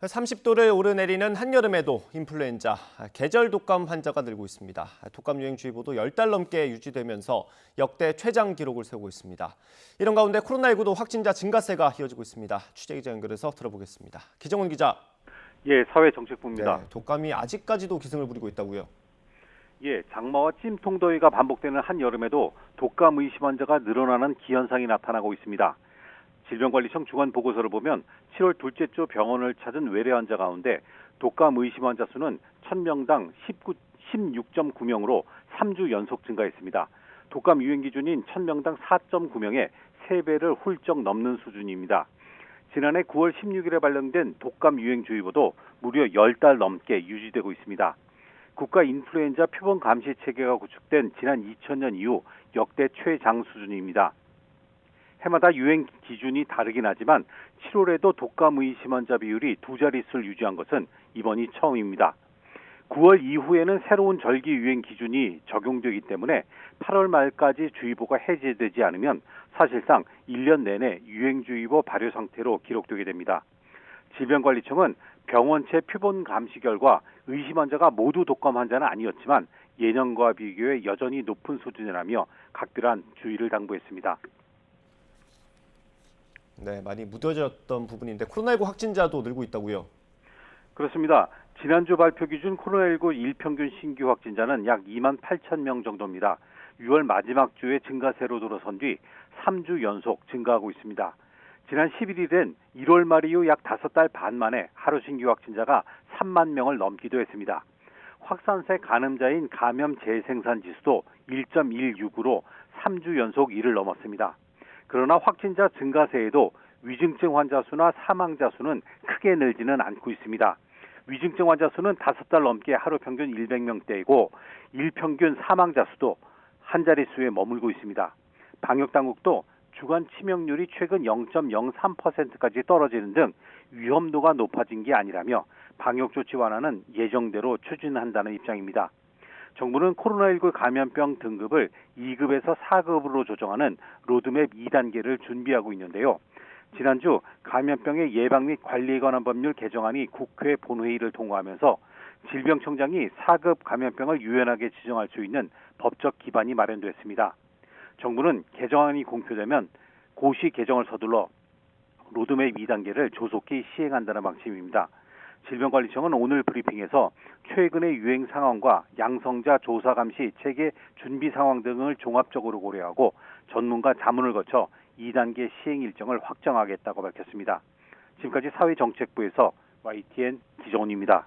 30도를 오르내리는 한여름에도 인플루엔자, 계절 독감 환자가 늘고 있습니다. 독감 유행주의보도 10달 넘게 유지되면서 역대 최장 기록을 세우고 있습니다. 이런 가운데 코로나19도 확진자 증가세가 이어지고 있습니다. 취재기자 연결해서 들어보겠습니다. 기정훈 기자. 예, 사회정책부입니다. 네, 독감이 아직까지도 기승을 부리고 있다고요? 예, 장마와 찜통더위가 반복되는 한여름에도 독감 의심 환자가 늘어나는 기현상이 나타나고 있습니다. 질병관리청 주간보고서를 보면 7월 둘째 주 병원을 찾은 외래 환자 가운데 독감 의심 환자 수는 1000명당 16.9명으로 3주 연속 증가했습니다. 독감 유행 기준인 1000명당 4.9명에 3배를 훌쩍 넘는 수준입니다. 지난해 9월 16일에 발령된 독감 유행주의보도 무려 10달 넘게 유지되고 있습니다. 국가 인플루엔자 표본 감시 체계가 구축된 지난 2000년 이후 역대 최장 수준입니다. 해마다 유행 기준이 다르긴 하지만 7월에도 독감 의심 환자 비율이 두 자릿수를 유지한 것은 이번이 처음입니다. 9월 이후에는 새로운 절기 유행 기준이 적용되기 때문에 8월 말까지 주의보가 해제되지 않으면 사실상 1년 내내 유행주의보 발효 상태로 기록되게 됩니다. 질병관리청은 병원체 표본 감시 결과 의심 환자가 모두 독감 환자는 아니었지만 예년과 비교해 여전히 높은 수준이라며 각별한 주의를 당부했습니다. 네, 많이 무뎌졌던 부분인데 코로나19 확진자도 늘고 있다고요? 그렇습니다. 지난주 발표 기준 코로나19 일평균 신규 확진자는 약 2만 8천 명 정도입니다. 6월 마지막 주에 증가세로 들어선 뒤 3주 연속 증가하고 있습니다. 지난 11일엔 1월 말 이후 약 5달 반 만에 하루 신규 확진자가 3만 명을 넘기도 했습니다. 확산세 가늠자인 감염 재생산 지수도 1.16으로 3주 연속 1을 넘었습니다. 그러나 확진자 증가세에도 위중증 환자 수나 사망자 수는 크게 늘지는 않고 있습니다. 위중증 환자 수는 5달 넘게 하루 평균 100명대이고 일평균 사망자 수도 한 자릿수에 머물고 있습니다. 방역당국도 주간 치명률이 최근 0.03%까지 떨어지는 등 위험도가 높아진 게 아니라며 방역조치 완화는 예정대로 추진한다는 입장입니다. 정부는 코로나19 감염병 등급을 2급에서 4급으로 조정하는 로드맵 2단계를 준비하고 있는데요. 지난주 감염병의 예방 및 관리에 관한 법률 개정안이 국회 본회의를 통과하면서 질병청장이 4급 감염병을 유연하게 지정할 수 있는 법적 기반이 마련됐습니다. 정부는 개정안이 공표되면 고시 개정을 서둘러 로드맵 2단계를 조속히 시행한다는 방침입니다. 질병관리청은 오늘 브리핑에서 최근의 유행 상황과 양성자 조사 감시 체계 준비 상황 등을 종합적으로 고려하고 전문가 자문을 거쳐 2단계 시행 일정을 확정하겠다고 밝혔습니다. 지금까지 사회정책부에서 YTN 기정훈입니다.